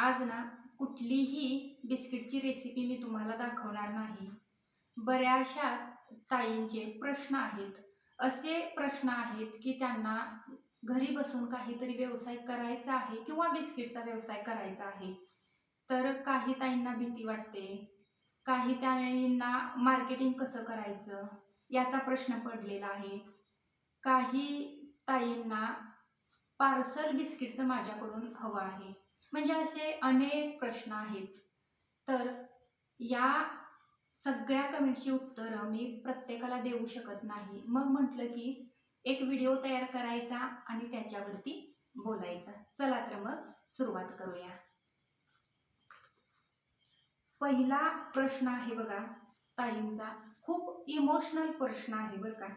आज ना कुठलीही बिस्किटची रेसिपी मी तुम्हाला दाखवणार नाही. बऱ्याचशाच ताईंचे प्रश्न आहेत. असे प्रश्न आहेत की त्यांना घरी बसून काहीतरी व्यवसाय करायचा आहे किंवा बिस्किटचा व्यवसाय करायचा आहे. तर काही ताईंना भीती वाटते. काही ताईंना मार्केटिंग कसं करायचं याचा प्रश्न पडलेला आहे. काही ताईंना पार्सल बिस्किटचं माझ्याकडून हवं आहे. म्हणजे असे अनेक प्रश्न आहेत. तर या सगळ्या कमेंटची उत्तरं मी प्रत्येकाला देऊ शकत नाही. मग म्हटलं की एक व्हिडिओ तयार करायचा आणि त्याच्यावरती बोलायचं. चला तर मग सुरुवात करूया. पहिला प्रश्न आहे बघा ताईंचा, खूप इमोशनल प्रश्न आहे बरं का.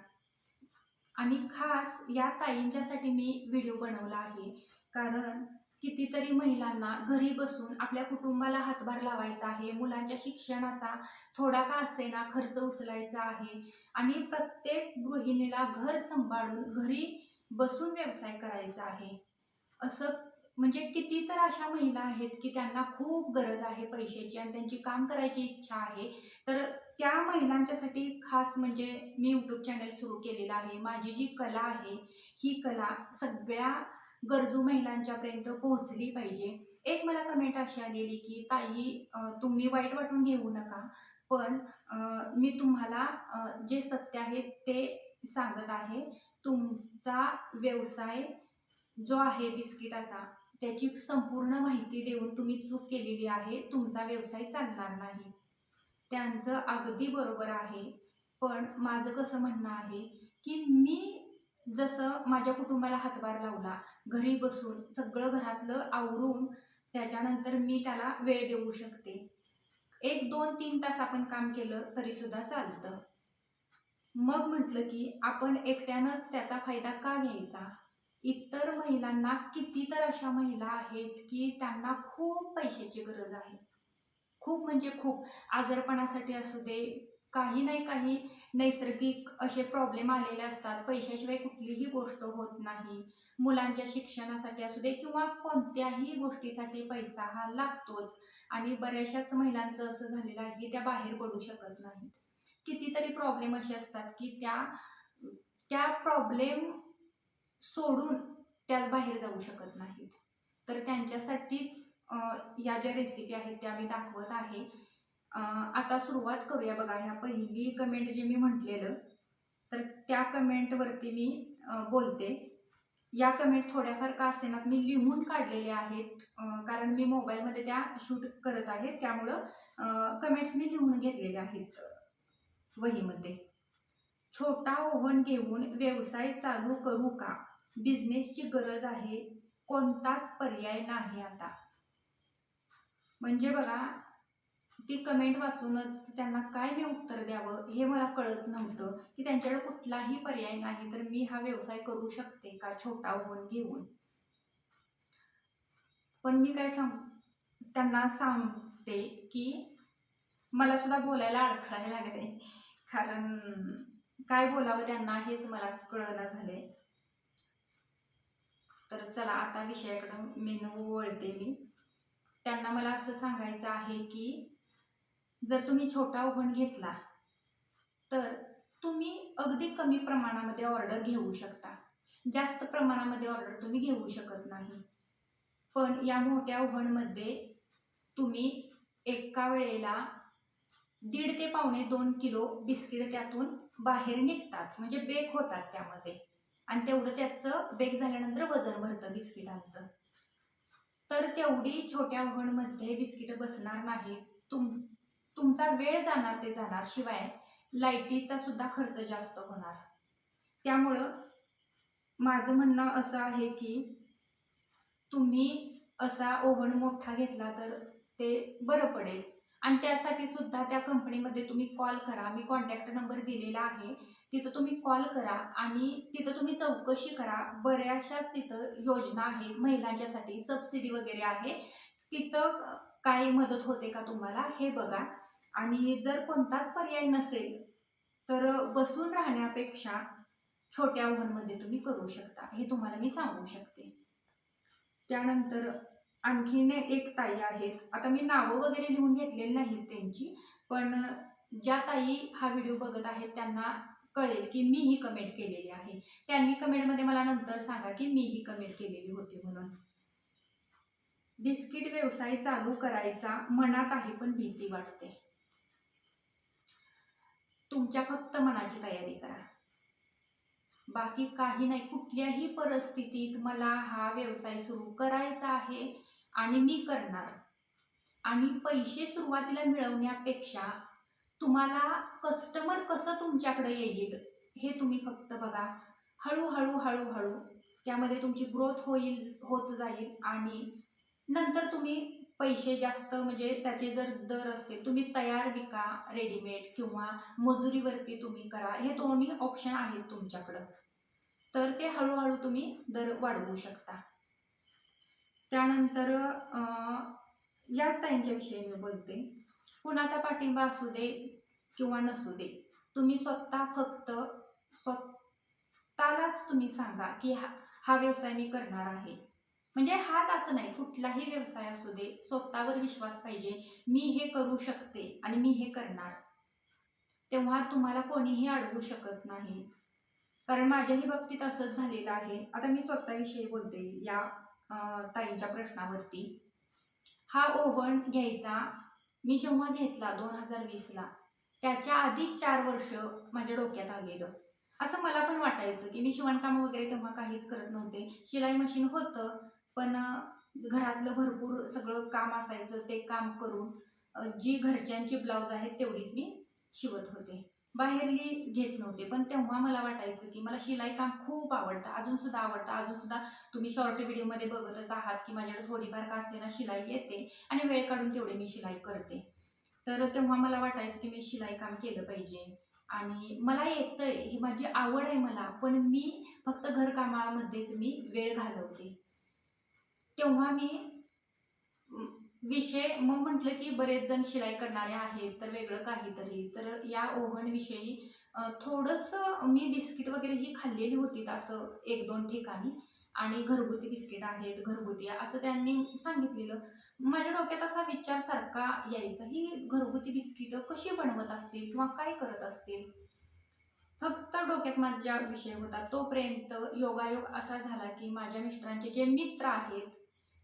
आणि खास या ताईंच्यासाठी मी व्हिडिओ बनवला आहे. कारण कितीतरी महिलांना घरी बसून आपल्या कुटुंबाला हातभार लावायचा आहे, मुलांच्या शिक्षणाचा थोडा का असेना खर्च उचलायचा आहे आणि प्रत्येक गृहिणीला घर सांभाळून घरी बसून व्यवसाय करायचा आहे. असं म्हणजे किती तर अशा महिला आहेत की त्यांना खूप गरज आहे पैशाची आणि त्यांची काम करायची इच्छा आहे. तर त्या महिलांच्यासाठी खास म्हणजे मी यूट्यूब चॅनल सुरू केलेलं आहे. माझी जी कला आहे ही कला सगळ्या गरजू महिलांच्यापर्यंत पोहोचली पाहिजे. एक मला कमेंट अशी आलेली की ताई तुम्ही वाईट वाटून घेऊ नका, पण मी तुम्हाला जे सत्य आहे ते सांगत आहे. तुमचा व्यवसाय जो आहे बिस्किटाचा त्याची संपूर्ण माहिती देऊन तुम्ही चूक केलेली आहे. तुमचा व्यवसाय चालणार नाही. त्यांचं अगदी बरोबर आहे. पण माझं कसं म्हणणं आहे की मी जसं माझ्या कुटुंबाला हातभार लावला, घरी बसून सगळं घरातलं आवरून त्याच्यानंतर मी त्याला वेळ देऊ शकते. 1, 2, 3 तास आपण काम केलं तरीसुद्धा चालतं. मग म्हटलं की आपण एकट्यानंच त्याचा फायदा का घ्यायचा? इतर महिलांना किती तर अशा महिला आहेत की त्यांना खूप पैशाची गरज आहे. खूप म्हणजे खूप. आजारपणासाठी असू दे, काही नाही काही नैसर्गिक असे प्रॉब्लेम आलेले असतात. पैशाशिवाय कुठलीही गोष्ट होत नाही. मुलांच्या शिक्षणासाठी असू दे किंवा कोणत्याही गोष्टीसाठी पैसा हा लागतोच. आणि बऱ्याचशाच महिलांचं असं झालेलं आहे की त्या बाहेर पडू शकत नाहीत. कितीतरी प्रॉब्लेम असे असतात की त्या त्या प्रॉब्लेम सोडून त्या बाहेर जाऊ शकत नाहीत. तर त्यांच्यासाठीच या ज्या रेसिपी आहेत त्या मी दाखवत आहे. आता सुरुवात करूया बघा. ह्या पहिली कमेंट जे मी म्हटलेलं, तर त्या कमेंटवरती मी बोलते. या कमेंट थोड्याफार का असेनात मी लिहून काढलेल्या आहेत. कारण मी मोबाईलमध्ये त्या शूट करत आहे, त्यामुळं कमेंट्स मी लिहून घेतलेल्या आहेत वहीमध्ये. छोटा ओव्हन घेऊन व्यवसाय चालू करू का? बिझनेसची गरज आहे, कोणताच पर्याय नाही आता. म्हणजे बघा, ती कमेंट वाचूनच त्यांना काय मी उत्तर द्यावं हे मला कळत नव्हतं की त्यांच्याकडे कुठलाही पर्याय नाही, तर मी हा व्यवसाय करू शकते का छोटा ओव्हन घेऊन. पण मी काय त्यांना सांगते की मला सुद्धा बोलायला अडखळायला लागले. कारण काय बोलावं त्यांना हेच मला कळना झाले. तर चला आता विषयाकडं मेनू वळते मी. त्यांना मला असं सांगायचं आहे की जर तुम्ही छोटा ओव्हन घेतला तर तुम्ही अगदी कमी प्रमाणामध्ये ऑर्डर घेऊ शकता. जास्त प्रमाणामध्ये ऑर्डर तुम्ही घेऊ शकत नाही. पण या मोठ्या ओव्हनमध्ये तुम्ही एका वेळेला 1.5 ते पावणे 2 किलो बिस्किट त्यातून बाहेर निघतात, म्हणजे बेक होतात त्यामध्ये. आणि तेवढं त्याचं बेक झाल्यानंतर वजन भरतं बिस्किटांचं. तर तेवढी छोट्या ओव्हनमध्ये बिस्किटं बसणार नाही. तुमचा वेळ जाणार ते जाणार, शिवाय लाईटीचा सुद्धा खर्च जास्त होणार. त्यामुळं माझं म्हणणं असं आहे की तुम्ही असा ओव्हन मोठा घेतला तर ते बरं पडेल. आणि त्यासाठी सुद्धा त्या कंपनीमध्ये तुम्ही कॉल करा. मी कॉन्टॅक्ट नंबर दिलेला आहे. तिथं तुम्ही कॉल करा आणि तिथं तुम्ही चौकशी करा. बऱ्याचशाच तिथं योजना आहेत महिलांच्यासाठी, सबसिडी वगैरे आहे. तिथं काही मदत होते का तुम्हाला हे बघा. आणि जर कोणताच पर्याय नसेल तर बसून राहण्यापेक्षा छोट्या ओव्हनमध्ये तुम्ही करू शकता, हे तुम्हाला मी सांगू शकते. त्यानंतर आणखीन एक ताई आहेत. आता मी नावं वगैरे लिहून घेतलेली नाहीत त्यांची, पण ज्या ताई हा व्हिडिओ बघत आहेत त्यांना कळेल की मी ही कमेंट केलेली आहे. त्यांनी कमेंटमध्ये मला नंतर सांगा की मी ही कमेंट केलेली होती म्हणून. बिस्किट व्यवसाय चालू करायचा मनात आहे पण भीती वाटते. तुमच्या फक्त मनाची तयारी करा, बाकी काही नाही. कुठल्याही परिस्थितीत मला हा व्यवसाय सुरू करायचा आहे आणि मी करणार. आणि पैसे सुरुवातीला मिळवण्यापेक्षा तुम्हाला कस्टमर कसं तुमच्याकडे येईल हे तुम्ही फक्त बघा. हळूहळू हळूहळू त्यामध्ये तुमची ग्रोथ होत जाईल आणि नंतर तुम्ही पैसे जास्त म्हणजे त्याचे जर दर असतील, तुम्ही तयार विका रेडीमेड किंवा मजुरीवरती तुम्ही करा. हे दोन्ही ऑप्शन आहेत तुमच्याकडं. तर ते हळूहळू तुम्ही दर वाढवू शकता. त्यानंतर याच ताईंच्या विषयी मी बोलते. कुणाचा पाठिंबा असू दे किंवा नसू दे, तुम्ही स्वतः फक्त स्वतःलाच तुम्ही सांगा की हा व्यवसाय मी करणार आहे. म्हणजे हाच असं नाही, कुठलाही व्यवसाय असू दे, स्वतःवर विश्वास पाहिजे. मी हे करू शकते आणि मी हे करणार. तेव्हा तुम्हाला कोणीही अडवू शकत नाही. कारण माझ्याही बाबतीत असंच झालेलं आहे. आता मी स्वतःविषयी बोलते या ताईंच्या प्रश्नावरती. हा ओव्हन घ्यायचा मी जेव्हा घेतला 2020ला, त्याच्या आधी 4 वर्ष माझ्या डोक्यात आलेलं. असं मला पण वाटायचं की मी शिवणकाम वगैरे तेव्हा काहीच करत नव्हते. शिलाई मशीन होतं, पण घरातलं भरपूर सगळं काम असायचं. ते काम करून जी घरच्यांची ब्लाऊज आहेत तेवढीच मी शिवत होते. बाहेरली घेत नव्हते. पण तेव्हा मला वाटायचं की मला शिलाई काम खूप आवडतं, अजूनसुद्धा आवडतं. अजूनसुद्धा तुम्ही शॉर्ट व्हिडिओमध्ये बघतच आहात की माझ्याकडे थोडीफार का असेना शिलाई येते आणि वेळ काढून तेवढी मी शिलाई करते. तर तेव्हा मला वाटायचं की मी शिलाई काम केलं पाहिजे आणि मला येतंय, ही माझी आवड आहे मला, पण मी फक्त घरकामामध्येच मी वेळ घालवते. तेव्हा मी विषय मग म्हटलं की बरेच जण शिलाई करणारे आहेत, तर वेगळं काहीतरी. तर या ओव्हनविषयी थोडंसं मी बिस्किट वगैरे ही खाल्लेली होती असं 1-2 ठिकाणी आणि घरगुती बिस्किट आहेत, घरगुती असं त्यांनी सांगितलेलं. माझ्या डोक्यात असा विचार सारखा यायचा, ही घरगुती बिस्किटं कशी बनवत असतील किंवा काय करत असतील? फक्त डोक्यात माझ्या विषय होता. तोपर्यंत योगायोग असा झाला की माझ्या मिस्टरांचे जे मित्र आहेत,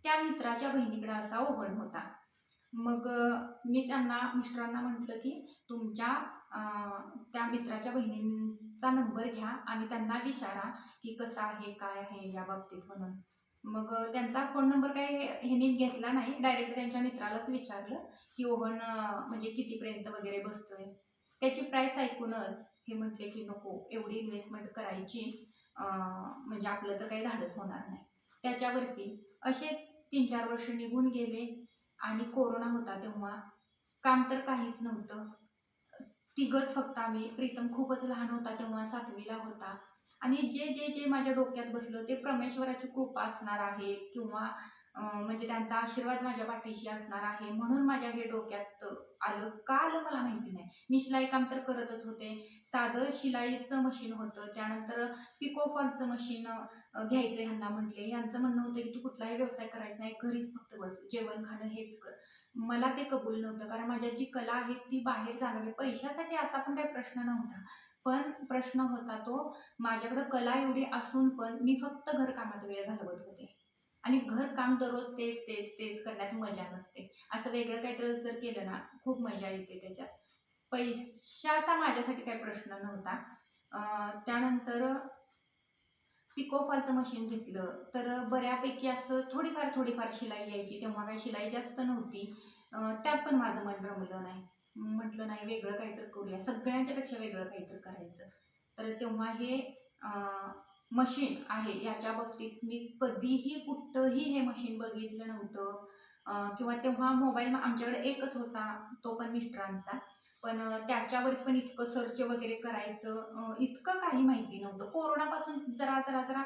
त्या मित्राच्या बहिणीकडे असा ओव्हन होता. मग मी त्यांना मिस्टरांना म्हटलं की तुमच्या त्या मित्राच्या बहिणींचा नंबर घ्या आणि त्यांना विचारा की कसं आहे, काय आहे या बाबतीत म्हणून. मग त्यांचा फोन नंबर काही ह्यांनी घेतला नाही. डायरेक्ट त्यांच्या मित्रालाच विचारलं की ओव्हन म्हणजे कितीपर्यंत वगैरे बसतोय. त्याची प्राईस ऐकूनच हे म्हटले की नको एवढी इन्व्हेस्टमेंट करायची, म्हणजे आपलं तर काही धाडस होणार नाही. त्याच्यावरती असेच 3-4 वर्ष निघून गेले आणि कोरोना होता तेव्हा. काम तर काहीच नव्हतं. तिघंच फक्त आम्ही. प्रीतम खूपच लहान होता तेव्हा, 7वीला होता. आणि जे जे जे माझ्या डोक्यात बसलं ते परमेश्वराची कृपा असणार आहे किंवा म्हणजे त्यांचा आशीर्वाद माझ्या पाठीशी असणार आहे म्हणून माझ्या हे डोक्यात आलं. का आलं मला माहिती नाही. मी शिलाई काम तर करतच होते. साधं शिलाईचं मशीन होतं. त्यानंतर पिको फॉलचं मशीन घ्यायचं ह्यांना म्हटले. यांचं म्हणणं होतं की तू कुठलाही व्यवसाय करायचा नाही, घरीच फक्त बस, जेवण खाणं हेच कर. मला ते कबूल नव्हतं, कारण माझ्यात जी कला आहे ती बाहेर जाणवली. पैशासाठी असा पण काही प्रश्न नव्हता, पण प्रश्न होता तो माझ्याकडे कला एवढी असून पण मी फक्त घरकामात वेळ घालवत होते. आणि घरकाम दररोज तेच तेच तेच करण्यात मजा नसते. असं वेगळं काहीतरी जर केलं ना खूप मजा येते त्याच्यात. पैशाचा माझ्यासाठी काही प्रश्न नव्हता. त्यानंतर पिको फॉलचं मशीन घेतलं तर बऱ्यापैकी असं थोडीफार थोडीफार शिलाई यायची. तेव्हा काही शिलाई जास्त नव्हती. त्यात पण माझं मन रमलं नाही. म्हटलं नाही, वेगळं काहीतरी करूया, सगळ्यांच्यापेक्षा वेगळं काहीतरी करायचं. तर तेव्हा हे मशीन आहे याच्या बाबतीत मी कधीही कुठंही हे मशीन बघितलं नव्हतं. किंवा तेव्हा मोबाईल आमच्याकडे एकच होता, तो पण मिस्टरांचा. पण त्याच्यावर पण इतकं सर्च वगैरे करायचं इतकं काही माहिती नव्हतं. कोरोनापासून जरा जरा जरा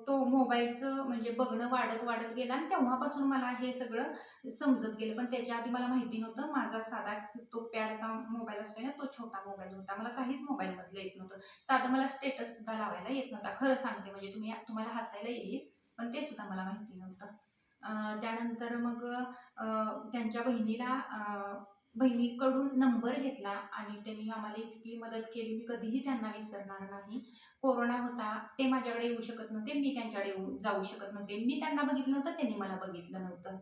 तो मोबाईलचं म्हणजे बघणं वाढत वाढत गेलं आणि तेव्हापासून मला हे सगळं समजत गेलं. पण त्याच्या आधी मला माहिती नव्हतं. माझा साधा तो पॅडचा मोबाईल असतो ना, तो छोटा मोबाईल होता. मला काहीच मोबाईलमधलं येत नव्हतं. साधं मला स्टेटस सुद्धा लावायला येत नव्हता. खरं सांगते म्हणजे तुम्हाला हसायला येईल, पण ते सुद्धा मला माहिती नव्हतं. त्यानंतर मग त्यांच्या बहिणीकडून नंबर घेतला आणि त्यांनी आम्हाला इतकी मदत केली, मी कधीही त्यांना विसरणार नाही. कोरोना होता, ते माझ्याकडे येऊ शकत नव्हते, मी त्यांच्याकडे जाऊ शकत नव्हते. मी त्यांना बघितलं नव्हतं, त्यांनी मला बघितलं नव्हतं.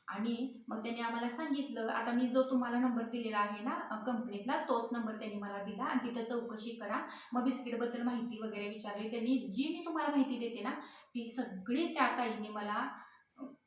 आणि मग त्यांनी आम्हाला सांगितलं, आता मी जो तुम्हाला नंबर दिलेला आहे ना कंपनीतला, तोच नंबर त्यांनी मला दिला आणि तिथं चौकशी करा. मग बिस्किटबद्दल माहिती वगैरे विचारली त्यांनी. जी मी तुम्हाला माहिती देते ना, ती सगळी त्या ताईंनी मला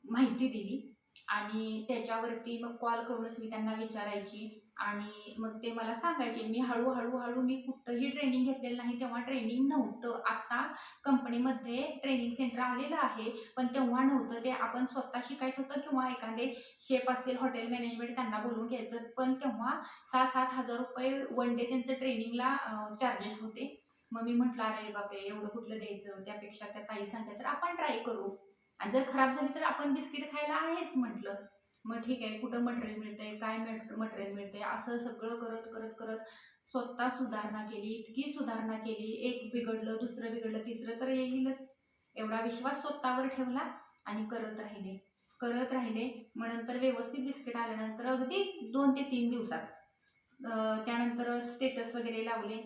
माहिती दिली. आणि त्याच्यावरती मग कॉल करूनच मी त्यांना विचारायची आणि मग ते मला सांगायचे. मी हळू मी कुठंही ट्रेनिंग घेतलेलं नाही, तेव्हा ट्रेनिंग नव्हतं. आता कंपनीमध्ये ट्रेनिंग सेंटर आलेलं आहे, पण तेव्हा नव्हतं. ते आपण स्वतः शिकायचं होतं किंवा एखादे शेफ असतील, हॉटेल मॅनेजमेंट, त्यांना बोलून घ्यायचं. पण तेव्हा 6,000-7,000 रुपये वन डे त्यांचं ट्रेनिंगला चार्जेस होते. मग मी म्हटलं, अरे बापरे, एवढं कुठलं द्यायचं, त्यापेक्षा त्या ताई सांगतात तर आपण ट्राय करू आणि जर खराब झाली तर आपण बिस्किट खायला आहेच म्हटलं. मग ठीक आहे, कुठं मटेरियल मिळतंय, काय मटेरियल मिळतंय, असं सगळं करत करत करत स्वतः सुधारणा केली, इतकी सुधारणा केली. एक बिघडलं, दुसरं बिघडलं, तिसरं तर येईलच, एवढा विश्वास स्वतःवर ठेवला आणि करत राहिले. मग नंतर व्यवस्थित बिस्किट आल्यानंतर अगदी 2 ते 3 दिवसात त्यानंतर स्टेटस वगैरे लावले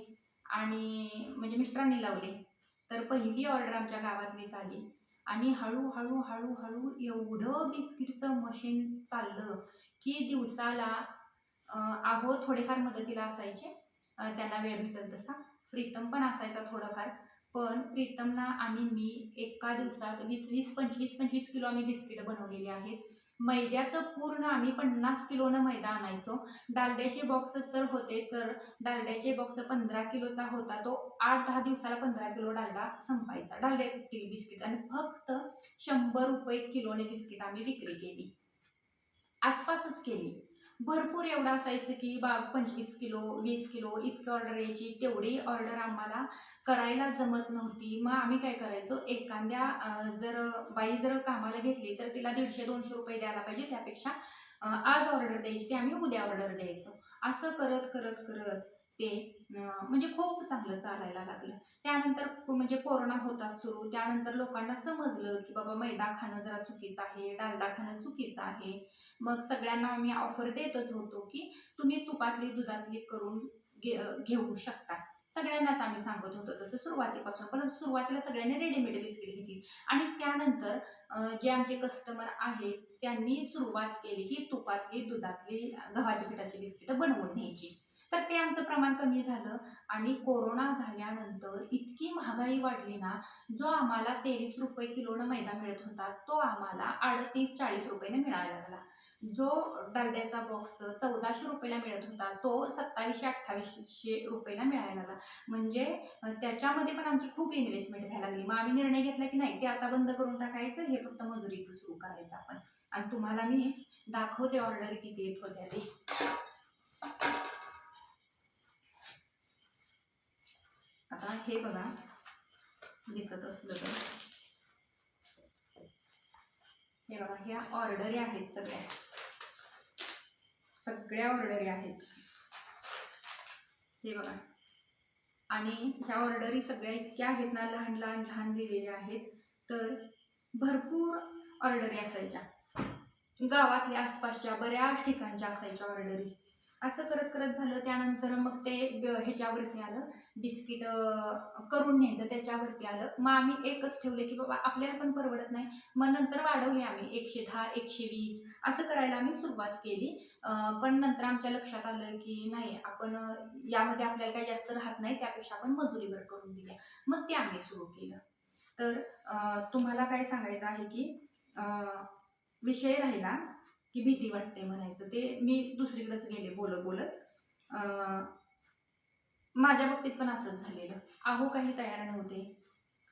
आणि म्हणजे मिस्टरांनी लावले. तर पहिली ऑर्डर आमच्या गावातलीच आली आणि हळू एवढं बिस्किटचं मशीन चाललं की दिवसाला अहो थोडेफार मदतीला असायचे, त्यांना वेळ भेटेल तसा. प्रीतम पण असायचा थोडाफार, पण प्रीतमना आणि मी एका दिवसात 20-20, 25-25 किलो आम्ही बिस्किटं बनवलेली आहेत. मैद्याचं पूर्ण आम्ही 50 किलोनं मैदा आणायचो. डालड्याचे बॉक्स तर होते, तर डालड्याचे बॉक्स 15 किलोचा होता, तो 8-10 दिवसाला 15 किलो डालडा संपायचा. डालड्याची बिस्किट आणि फक्त 100 रुपये किलोने बिस्किट आम्ही विक्री केली, आसपासच केली. भरपूर एवढं असायचं की 25 किलो 20 किलो इतकी ऑर्डर यायची. तेवढी ऑर्डर आम्हाला करायला जमत नव्हती. मग आम्ही काय करायचो, एखाद्या जर बाई जर कामाला घेतली तर तिला 150-200 रुपये द्यायला पाहिजे, त्यापेक्षा आज ऑर्डर द्यायची ती आम्ही उद्या ऑर्डर द्यायचो. असं करत करत करत ते म्हणजे खूप चांगलं चालायला लागलं. त्यानंतर म्हणजे कोरोना होता सुरू, त्यानंतर लोकांना समजलं की बाबा मैदा खाणं जरा चुकीचं आहे, डालडा खाणं चुकीचं आहे. मग सगळ्यांना आम्ही ऑफर देतच होतो की तुम्ही तुपातली दुधातली करून घेऊ शकता. सगळ्यांनाच आम्ही सांगत होतो तसं सुरुवातीपासून. पण सुरुवातीला सगळ्यांनी रेडीमेड बिस्किट घेतली आणि त्यानंतर जे आमचे कस्टमर आहेत त्यांनी सुरुवात केली की तुपातली, दुधातली, गव्हाच्या पिठाची बिस्किटं बनवून न्यायची. तर ते आमचं प्रमाण कमी झालं आणि कोरोना झाल्यानंतर इतकी महागाई वाढली ना, जो आम्हाला 23 रुपये किलोनं मैदा मिळत होता, तो आम्हाला 38-40 रुपयाने मिळायला लागला. जो डालड्याचा बॉक्स 1400 रुपयाला मिळत होता, तो 2700-2800 रुपयाला मिळायला लागला. म्हणजे त्याच्यामध्ये पण आमची खूप इन्व्हेस्टमेंट व्हायला लागली. मग आम्ही निर्णय घेतला की नाही, ते आता बंद करून टाकायचं, हे फक्त मजुरीचं सुरू करायचं आपण. आणि तुम्हाला मी दाखवते ऑर्डर किती येत होत्या ते. आता हे बघा, दिसत असलं तर हे बघा, ह्या ऑर्डरी आहेत सगळ्या ऑर्डरी आहेत, हे बघा. आणि ह्या ऑर्डरी सगळ्या इतक्या आहेत ना, लहान लहान दिलेल्या आहेत. तर भरपूर ऑर्डरी असायच्या, गावातल्या आसपासच्या बऱ्याच ठिकाणच्या असायच्या ऑर्डरी. असं करत करत झालं. त्यानंतर मग ते ह्याच्यावरती आलं, बिस्किट करून न्यायचं त्याच्यावरती आलं. मग आम्ही एकच ठेवलं की बाबा आपल्याला पण परवडत नाही. मग नंतर वाढवले आम्ही 110-120 असं करायला आम्ही सुरुवात केली. पण नंतर आमच्या लक्षात आलं की नाही, आपण यामध्ये आपल्याला काही जास्त राहत नाही, त्यापेक्षा आपण मजुरीवर करून दिल्या. मग ते आम्ही सुरू केलं. तर तुम्हाला काय सांगायचं आहे की विषय राहिला की भीती वाटते म्हणायचं, ते मी दुसरीकडेच गेले बोलत बोलत. माझ्या बाबतीत पण असंच झालेलं. अहो काही तयार नव्हते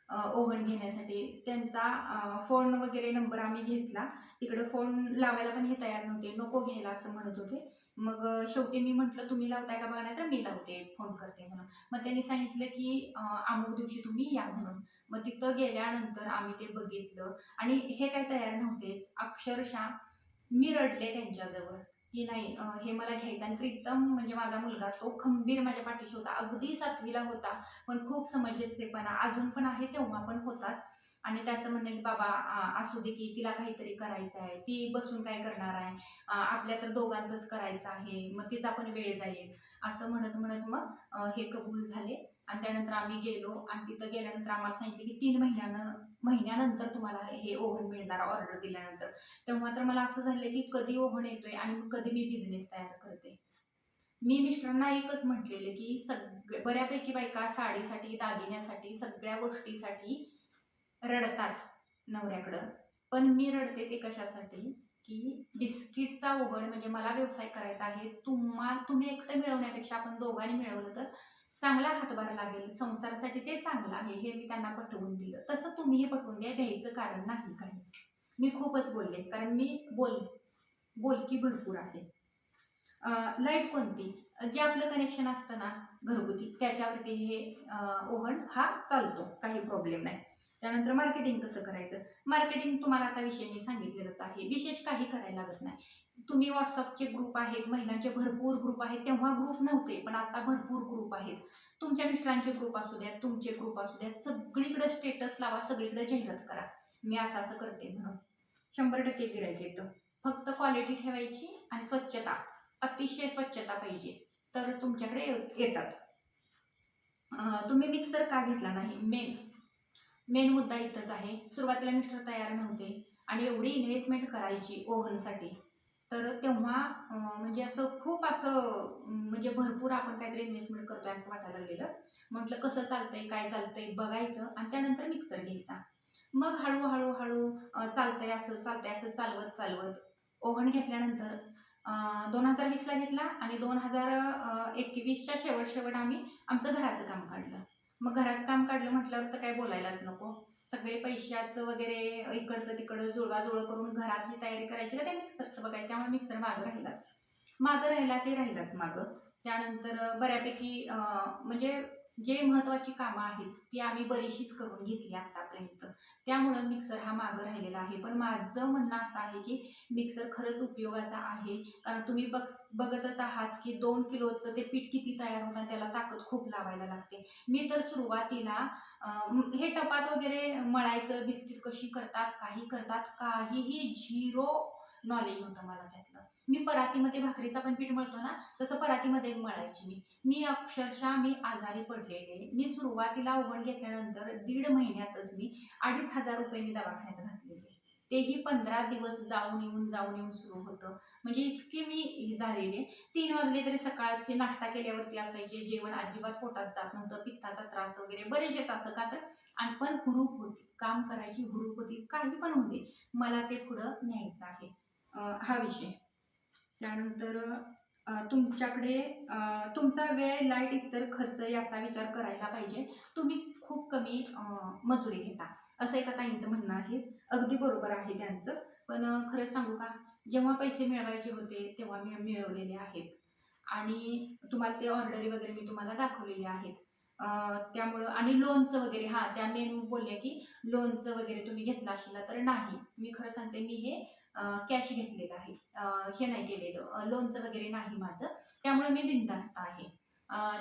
ओव्हन घेण्यासाठी. त्यांचा फोन वगैरे नंबर आम्ही घेतला, तिकडं फोन लावायला पण हे तयार नव्हते, नको घ्यायला असं म्हणत होते. मग शेवटी मी म्हटलं तुम्ही लावताय का बघा, नाही तर मी लावते, फोन करते म्हणून. मग त्यांनी सांगितलं की अमुक दिवशी तुम्ही या म्हणून. मग तिथं गेल्यानंतर आम्ही ते बघितलं आणि हे काय तयार नव्हतेच. अक्षरशः मी रडले त्यांच्याजवळ की नाही, हे मला घ्यायचं. आणि प्रीतम म्हणजे माझा मुलगा, तो खंबीर माझ्या पाठीशी होता. अगदी 7वीला होता, पण खूप समंजस्यपणा अजून पण आहे, तेव्हा पण होताच. आणि त्याचं म्हणणं आहे की बाबा असू दे की तिला काहीतरी करायचं आहे, ती बसून काय करणार आहे, आपल्या तर दोघांचंच करायचं आहे, मग तिचा पण वेळ जाईल, असं म्हणत म्हणत मग हे कबूल झाले. आणि त्यानंतर आम्ही गेलो आणि तिथं गेल्यानंतर आम्हाला सांगितलं की 3 महिन्यानंतर तुम्हाला हे ओव्हन मिळणार ऑर्डर दिल्यानंतर. तेव्हा तर मला असं झालं की कधी ओव्हन येतोय आणि मग कधी मी बिझनेस तयार करते. मी मिस्टरांना एकच म्हटलेलं की बऱ्यापैकी बायका साडीसाठी, दागिन्यासाठी, सगळ्या गोष्टीसाठी रडतात नवऱ्याकडं. पण मी रडते ते कशासाठी, की बिस्किटचा ओव्हन म्हणजे मला व्यवसाय करायचा आहे. तुम्ही एकटं मिळवण्यापेक्षा आपण दोघांनी मिळवलं तर चांगला हातभार लागेल. संसारासाठी ते चांगलं आहे, हे मी त्यांना पटवून दिलं. तसं तुम्हीही पटवून द्या, भ्यायचं कारण नाही काही. मी खूपच बोलले, कारण मी बोलकी भरपूर आहे. लाईट कोणती? जे आपलं कनेक्शन असतं ना घरगुती, त्याच्यावरती हे ओव्हन हा चालतो, काही प्रॉब्लेम नाही. त्यानंतर मार्केटिंग कसं करायचं? मार्केटिंग तुम्हाला आता विषय मी सांगितलेलंच आहे. विशेष काही करायला लागत नाही. तुम्ही WhatsAppचे ग्रुप आहेत, महिलांचे भरपूर ग्रुप आहेत. तेव्हा ग्रुप नव्हते, पण आता भरपूर ग्रुप आहेत. तुमच्या मिस्टरांचे ग्रुप असू द्यात, तुमचे ग्रुप असू द्यात, सगळीकडे स्टेटस लावा, सगळीकडे जाहिरात करा. मी असं असं करते म्हणून. 100% गिराईक येतं. फक्त क्वालिटी ठेवायची आणि स्वच्छता, अतिशय स्वच्छता पाहिजे, तर तुमच्याकडे येतात. तुम्ही मिक्सर का घेतला नाही? मेन मुद्दा इथंच आहे. सुरुवातीला मिस्टर तयार नव्हते आणि एवढी इन्व्हेस्टमेंट करायची ओव्हनसाठी, तर तेव्हा म्हणजे असं खूप असं म्हणजे भरपूर आपण काहीतरी इन्व्हेस्टमेंट करतोय असं वाटायला लागलेलं. म्हटलं कसं चालतंय, काय चालतंय बघायचं आणि त्यानंतर मिक्सर घ्यायचा. मग हळू चालतंय असं, चालतंय असं चालवत ओव्हन घेतल्यानंतर 2020ला घेतला आणि 2021च्या शेवट आम्ही आमचं घराचं काम काढलं. मग घराचं काम काढलं म्हटल्यावर तर काय बोलायलाच नको. सगळे पैशाचं वगैरे इकडचं तिकडं जुळवाजुळव करून घराची तयारी करायची का त्या मिक्सरचं बघायचं. त्यामुळे मिक्सर मागं राहिलाच. ते राहिलाच मागं. त्यानंतर बऱ्यापैकी म्हणजे जे महत्त्वाची कामं आहेत ती आम्ही बरीचशीच करून घेतली आत्तापर्यंत. त्यामुळं मिक्सर हा मागं राहिलेला आहे. पण माझं म्हणणं असं आहे की मिक्सर खरंच उपयोगाचा आहे. कारण तुम्ही बघतच आहात की 2 किलोचं ते पीठ किती तयार होतं आणि त्याला ताकद खूप लावायला लागते. मी तर सुरुवातीला हे टपात वगैरे मळायचं, बिस्किट कशी करतात, काही करतात, काहीही झिरो नॉलेज होतं मला त्यातलं. मी परातीमध्ये भाकरीचा पण पीठ मळतो ना, तसं परातीमध्ये मळायची मी. मी आजारी पडलेले. मी सुरुवातीला ओव्हन घेतल्यानंतर 1.5 महिन्यातच मी ₹2,500 मी दवाखान्यात घातलेले. तेही 15 दिवस जाऊन येऊन सुरू होतं. म्हणजे इतकी मी हे झालेले. 3 वाजले तरी सकाळचे नाश्ता केल्यावरती असायचे. जेवण अजिबात पोटात जात नव्हतं. पित्ताचा त्रास वगैरे बरेचसे असं का तर आणि पण हुरूप होती. काम करायची हुरूप होती. काही पण होऊ दे, मला ते पुढं न्यायचं आहे. हा विषय. त्यानंतर तुमच्याकडे तुमचा वेळ, लाईट, इतर खर्च याचा विचार करायला पाहिजे. तुम्ही खूप कमी मजुरी घेता, असं एका ताईंचं म्हणणं आहे. अगदी बरोबर आहे त्यांचं. पण खरं सांगू का, जेव्हा पैसे मिळवायचे होते तेव्हा मी मिळवलेले आहेत आणि तुम्हाला ते ऑर्डरी वगैरे मी तुम्हाला दाखवलेले आहेत. त्यामुळं आणि लोनचं वगैरे, हां, त्या मेन बोलल्या की लोनचं वगैरे तुम्ही घेतलं असेल तर नाही. मी खरं सांगते, मी हे कॅश घेतलेलं आहे. हे नाही केलेलं, लोनचं वगैरे नाही माझं. त्यामुळे मी बिनधास्त आहे.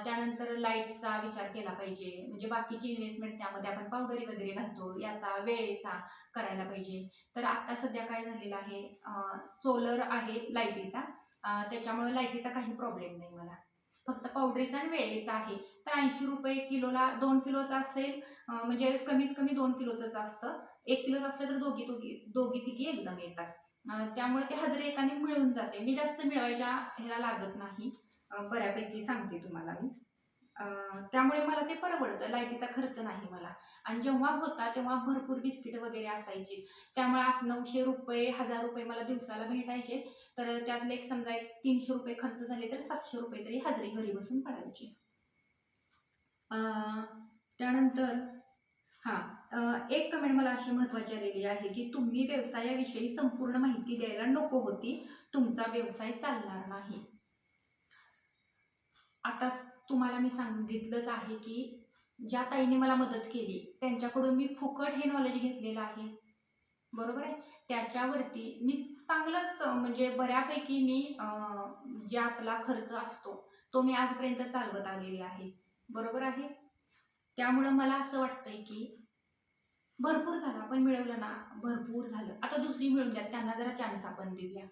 त्यानंतर लाईटचा विचार केला पाहिजे. म्हणजे बाकीची इन्व्हेस्टमेंट त्यामध्ये आपण पावडरी वगैरे घालतो, याचा वेळेचा करायला पाहिजे. तर आता सध्या काय झालेलं आहे, सोलर आहे लाईटीचा. त्याच्यामुळे लाईटीचा काही प्रॉब्लेम नाही मला. फक्त पावडरीचा आणि वेळेचा आहे. तर ₹80 किलोला 2 किलोचा असेल, म्हणजे कमीत कमी 2 किलोचंच असतं. 1 किलोचं असलं तर दोघी-तिघी एकदम येतात. त्यामुळे ते हजेरी एकाने मिळून जाते. मी जास्त मिळवायच्या ह्याला लागत नाही. बऱ्यापैकी सांगते तुम्हाला मी. त्यामुळे मला ते परवडतं. लाईटीचा खर्च नाही मला. आणि जेव्हा होता तेव्हा भरपूर बिस्किटं वगैरे असायची. त्यामुळे ₹800-900, ₹1000 मला दिवसाला भेटायचे. तर त्यातले एक समजा एक ₹300 खर्च झाले तर ₹700 तरी हजेरी घरी बसून पडायची. त्यानंतर एक कमेंट मला अशी महत्त्वाची आलेली आहे की तुम्ही व्यवसायाविषयी संपूर्ण माहिती द्यायला नको होती. तुमचा व्यवसाय चालणार नाही. आता तुम्हाला मी सांगितलंच आहे की ज्या ताईने मला मदत केली त्यांच्याकडून मी फुकट हे नॉलेज घेतलेलं आहे. बरोबर आहे. त्याच्यावरती मी चांगलंच म्हणजे बऱ्यापैकी मी जे आपला खर्च असतो तो मी आजपर्यंत चालवत आलेली आहे. बरोबर आहे. त्यामुळं मला असं वाटतंय की भरपूर झालं, आपण मिळवलं ना, भरपूर झालं. आता दुसरी मिळून द्या, त्यांना जरा चान्स आपण देऊया.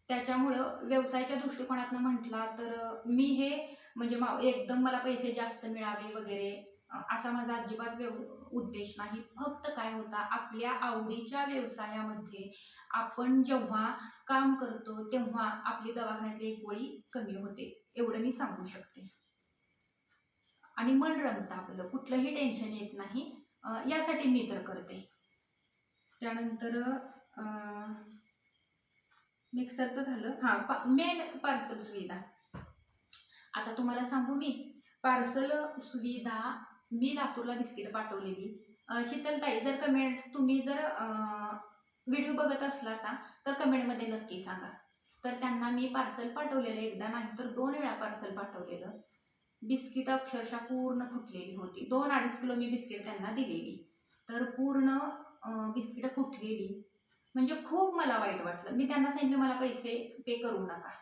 त्याच्यामुळं व्यवसायाच्या दृष्टिकोनातनं म्हटला तर मी हे म्हणजे एकदम मला पैसे जास्त मिळावे वगैरे असा माझा अजिबात उद्देश नाही. फक्त काय होता, आपल्या आवडीच्या व्यवसायामध्ये आपण जेव्हा काम करतो तेव्हा आपली दवाखान्यातली एक गोळी कमी होते, एवढं मी सांगू शकते. आणि मन रमतं आपलं, कुठलंही टेन्शन येत नाही. यासाठी मी तर करते. त्यानंतर मिक्सरचं झालं. मेन पार्सल सुविधा. आता तुम्हाला सांगू मी, पार्सल सुविधा मी लातूरला बिस्किट पाठवलेली. शीतलताई, जर कमेंट तुम्ही जर व्हिडिओ बघत असलासा तर कमेंटमध्ये नक्की सांगा. तर त्यांना मी पार्सल पाठवलेलं, एकदा नाही तर 2 वेळा पार्सल पाठवलेलं. बिस्किट अक्षरशः पूर्ण फुटलेली होती. 2-2.5 किलो मी बिस्किट त्यांना दिलेली, तर पूर्ण बिस्किटं फुटलेली. म्हणजे खूप मला वाईट वाटलं. मी त्यांना सांगितलं मला पैसे पे करू नका,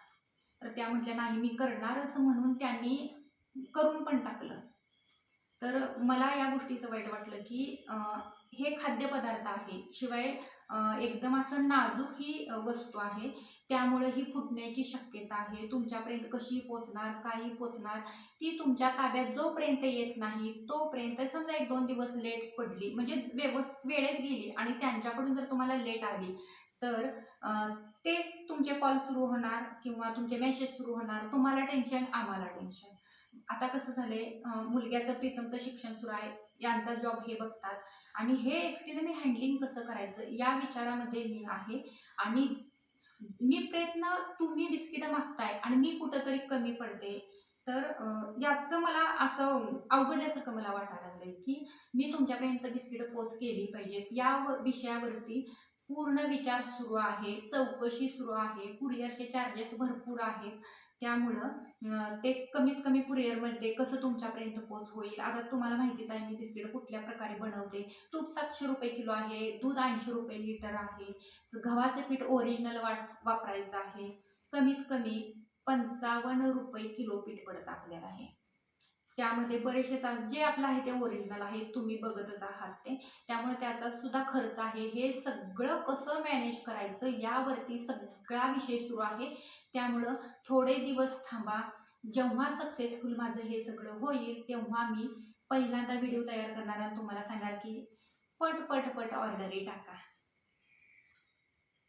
तर त्या म्हटल्या नाही मी करणारच, म्हणून त्यांनी करून पण टाकलं. तर मला या गोष्टीचं वाईट वाटलं की हे खाद्यपदार्थ आहे, शिवाय एकदम असं नाजूक ही वस्तू आहे, त्यामुळे ही फुटण्याची शक्यता आहे. तुमच्यापर्यंत कशी पोचणार, काही पोचणार, ती तुमच्या ताब्यात जोपर्यंत येत नाही तोपर्यंत. समजा 1-2 दिवस लेट पडली म्हणजे व्यवस्थित वेळेत गेली आणि त्यांच्याकडून जर तुम्हाला लेट आली तर तेच तुमचे कॉल सुरू होणार किंवा तुमचे मेसेज सुरू होणार. तुम्हाला टेन्शन, आम्हाला टेन्शन. आता कसं झालंय, मुलग्याचं प्रीतमचं शिक्षण सुरू आहे, यांचा जॉब हे बघतात आणि हे एकटीने मी हँडलिंग कसं करायचं या विचारामध्ये मी आहे. आणि मी प्रयत्न, तुम्ही बिस्किटं मागताय आणि मी कुठंतरी कमी पडते, तर याचं मला असं अवघडल्यासारखं मला वाटायला लागलंय की मी तुमच्यापर्यंत बिस्किटं पोच केली पाहिजेत. या विषयावरती पूर्ण विचार सुरू आहे, चौकशी सुरू आहे. कुरिअरचे चार्जेस भरपूर आहेत, त्यामुळं ते कमीत कमी कुरिअरमध्ये कसं तुमच्यापर्यंत पोच होईल. आता तुम्हाला माहितीच आहे मी बिस्किटं कुठल्या प्रकारे बनवते. तूप 700 रुपये किलो आहे, दूध 80 रुपये लिटर आहे, गव्हाचं पीठ ओरिजिनल वापरायचं आहे. कमीत कमी 55 रुपये किलो पीठ पडतं आपल्याला हे. त्यामध्ये बरेचसे जे आपलं आहे ते ओरिजिनल आहे, तुम्ही बघतच आहात ते. त्यामुळे त्याचा सुद्धा खर्च आहे. हे सगळं कसं मॅनेज करायचं यावरती सगळा विषय सुरू आहे. त्यामुळं थोडे दिवस थांबा. जेव्हा सक्सेसफुल माझं हे सगळं होईल तेव्हा मी पहिल्यांदा व्हिडिओ तयार करणार आणि तुम्हाला सांगणार की पट पट पट ऑर्डरी टाका.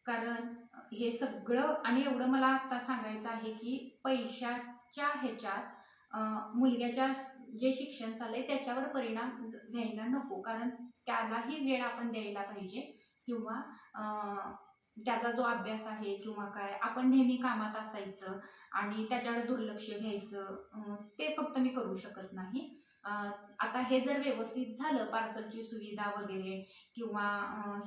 कारण हे सगळं, आणि एवढं मला आता सांगायचं आहे की पैशाच्या ह्याच्यात मुलग्याच्या जे शिक्षण चाललंय त्याच्यावर परिणाम व्हायला नको. कारण त्यालाही वेळ आपण द्यायला पाहिजे, किंवा त्याचा जो अभ्यास आहे किंवा काय, आपण नेहमी कामात असायचं आणि त्याच्याकडे दुर्लक्ष घ्यायचं, ते फक्त मी करू शकत नाही. आता हे जर व्यवस्थित झालं, पार्सलची सुविधा वगैरे किंवा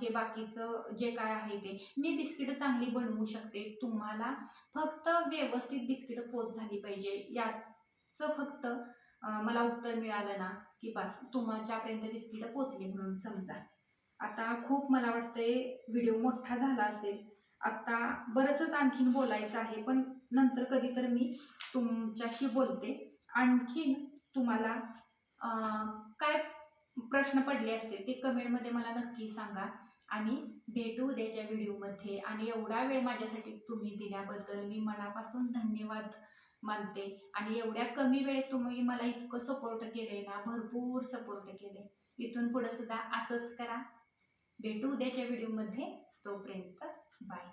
हे बाकीचं जे काय आहे ते, मी बिस्किटं चांगली बनवू शकते. तुम्हाला फक्त व्यवस्थित बिस्किटं पोच झाली पाहिजे, याचं फक्त मला उत्तर मिळालं ना की बस, तुमच्यापर्यंत बिस्किटं पोचली म्हणून समजा. आता खूप मला वाटतंय व्हिडिओ मोठा झाला असेल. आता बरंचसं आणखीन बोलायचं आहे, पण नंतर कधी तर मी तुमच्याशी बोलते. आणखीन तुम्हाला काय प्रश्न पडले असतील ते कमेंटमध्ये मला नक्की सांगा. आणि भेटू उद्याच्या व्हिडिओमध्ये. आणि एवढा वेळ माझ्यासाठी तुम्ही दिल्याबद्दल मी मनापासून धन्यवाद मानते. आणि एवढ्या कमी वेळेत तुम्ही मला इतकं सपोर्ट केलंय ना, भरपूर सपोर्ट केले. इथून पुढे सुद्धा असंच करा. भेटू उद्याच्या व्हिडिओमध्ये. तोपर्यंत बाय.